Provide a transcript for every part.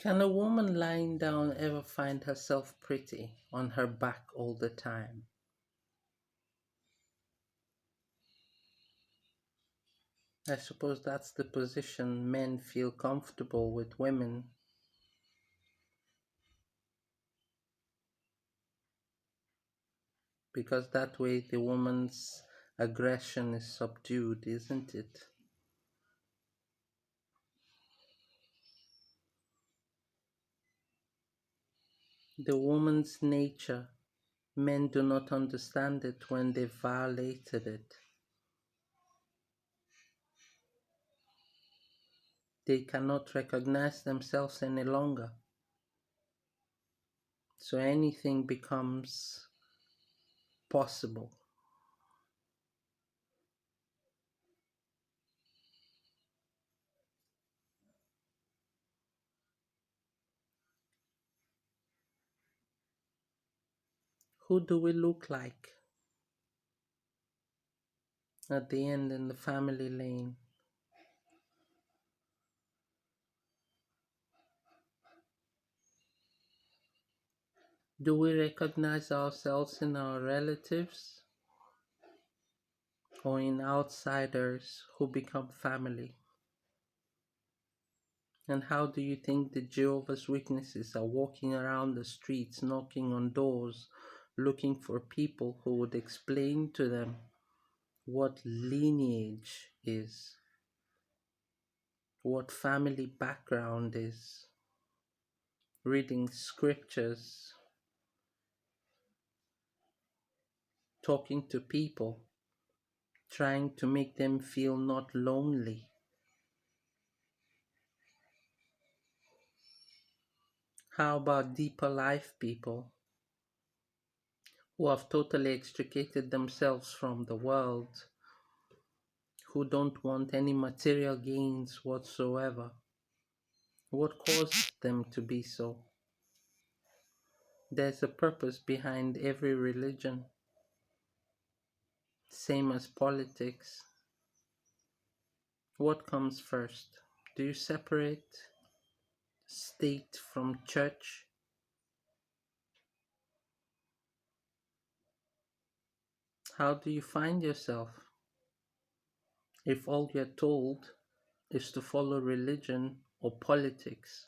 Can a woman lying down ever find herself pretty on her back all the time? I suppose that's the position men feel comfortable with women because that way the woman's aggression is subdued, isn't it? The woman's nature, men do not understand it when they violated it. They cannot recognize themselves any longer. So anything becomes possible. Who do we look like at the end in the family lane? Do we recognize ourselves in our relatives or in outsiders who become family? And how do you think the Jehovah's Witnesses are walking around the streets, knocking on doors, looking for people who would explain to them what lineage is, what family background is, reading scriptures, talking to people, trying to make them feel not lonely? How about deeper life people who have totally extricated themselves from the world, who don't want any material gains whatsoever? What caused them to be so? There's a purpose behind every religion, same as politics. What comes first? Do you separate state from church? How do you find yourself if all you're told is to follow religion or politics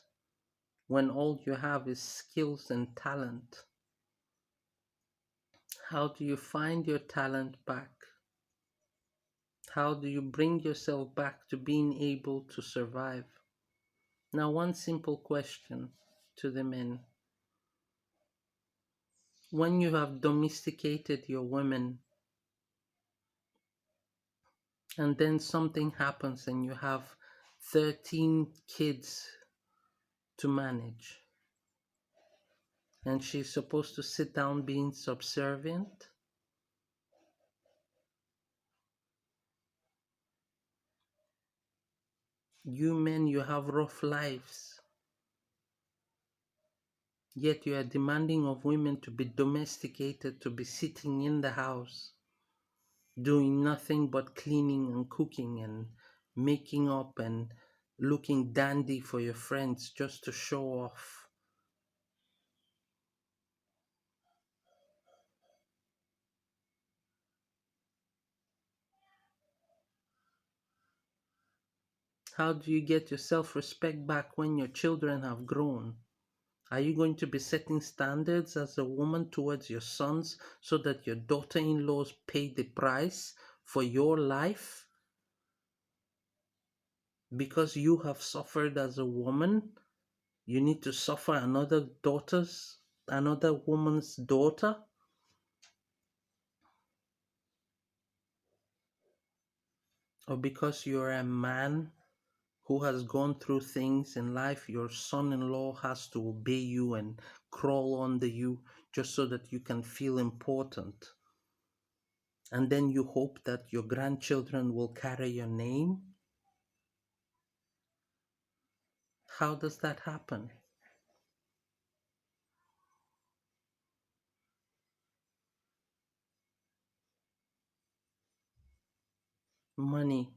when all you have is skills and talent? How do you find your talent back? How do you bring yourself back to being able to survive? Now, one simple question to the men. When you have domesticated your women and then something happens and you have 13 kids to manage, and she's supposed to sit down being subservient, you men, you have rough lives, yet you are demanding of women to be domesticated, to be sitting in the house doing nothing but cleaning and cooking and making up and looking dandy for your friends just to show off. How do you get your self respect back when your children have grown? Are you going to be setting standards as a woman towards your sons so that your daughter in laws pay the price for your life? Because you have suffered as a woman, you need to suffer another woman's daughter? Or because you're a man who has gone through things in life, your son in law has to obey you and crawl under you just so that you can feel important. And then you hope that your grandchildren will carry your name? How does that happen? Money.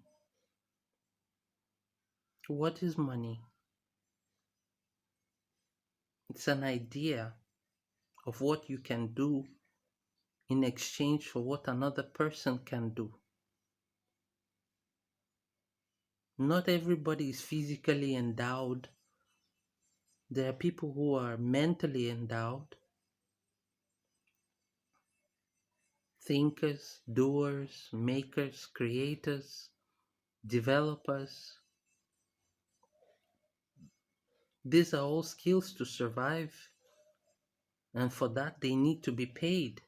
What is money? It's an idea of what you can do in exchange for what another person can do. Not everybody is physically endowed. There are people who are mentally endowed, thinkers, doers, makers, creators, developers. These are all skills to survive, and for that they need to be paid.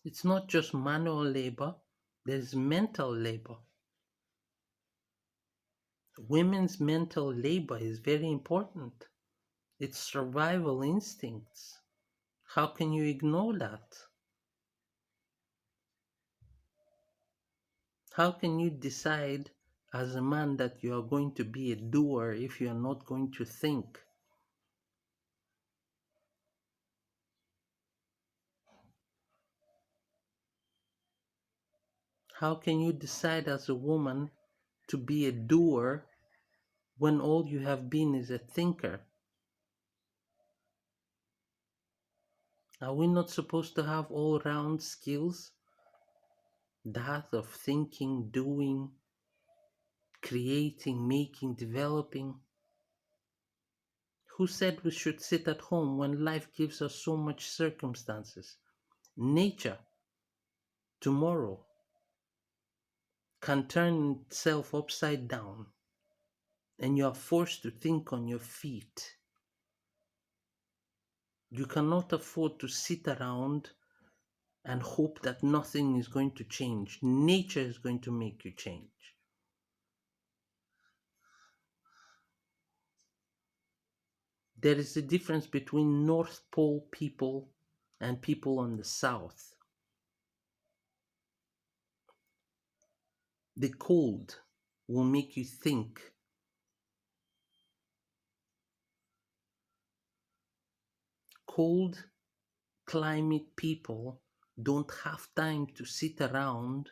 It's not just manual labor, there's mental labor. Women's mental labor is very important. It's survival instincts. How can you ignore that? How can you decide as a man that you are going to be a doer if you are not going to think? How can you decide as a woman to be a doer when all you have been is a thinker? Are we not supposed to have all round skills? That of thinking, doing, creating, making, developing. Who said we should sit at home when life gives us so much circumstances? Nature, tomorrow, can turn itself upside down, and you are forced to think on your feet. You cannot afford to sit around and hope that nothing is going to change. Nature is going to make you change. There is a difference between North Pole people and people on the South. The cold will make you think. Cold climate people don't have time to sit around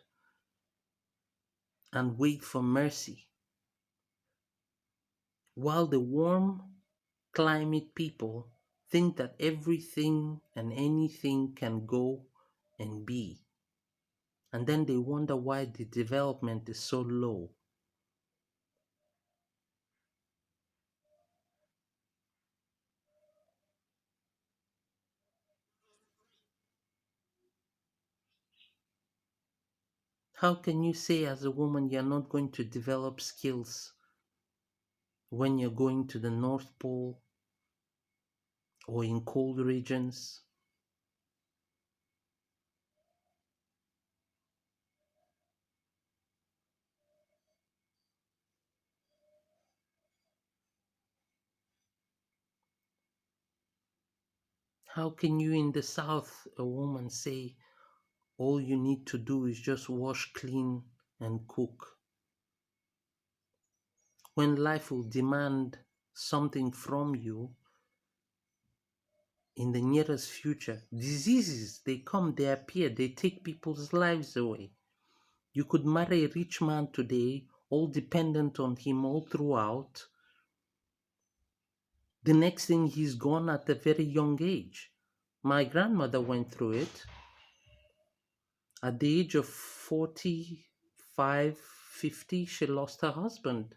and wait for mercy, while the warm climate people think that everything and anything can go and be. And then they wonder why the development is so low. How can you say as a woman you're not going to develop skills when you're going to the North Pole or in cold regions? How can you in the South, a woman, say all you need to do is just wash, clean, and cook, when life will demand something from you in the nearest future? Diseases, they come, they appear, they take people's lives away. You could marry a rich man today, all dependent on him all throughout. The next thing, he's gone at a very young age. My grandmother went through it. At the age of 45, 50, she lost her husband.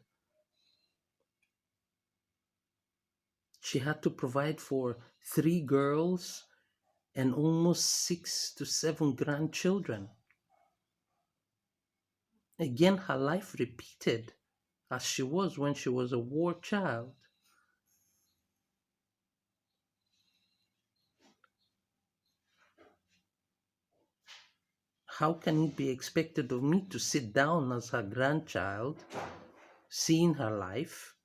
She had to provide for three girls and almost 6 to 7 grandchildren. Again, her life repeated as she was when she was a war child. How can it be expected of me to sit down as her grandchild, seeing her life,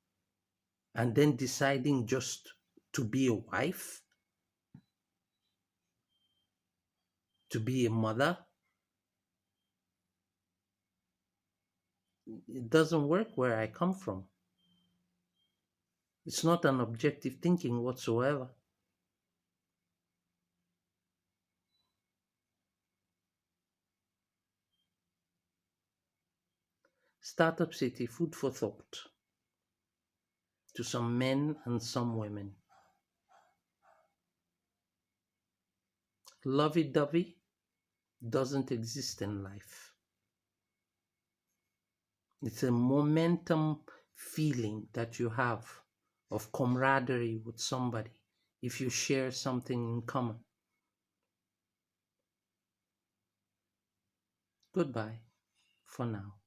and then deciding just to be a wife, to be a mother? It doesn't work where I come from. It's not an objective thinking whatsoever. Startup City, food for thought. to some men and some women. Lovey dovey doesn't exist in life. It's a momentum feeling that you have of camaraderie with somebody if you share something in common. Goodbye for now.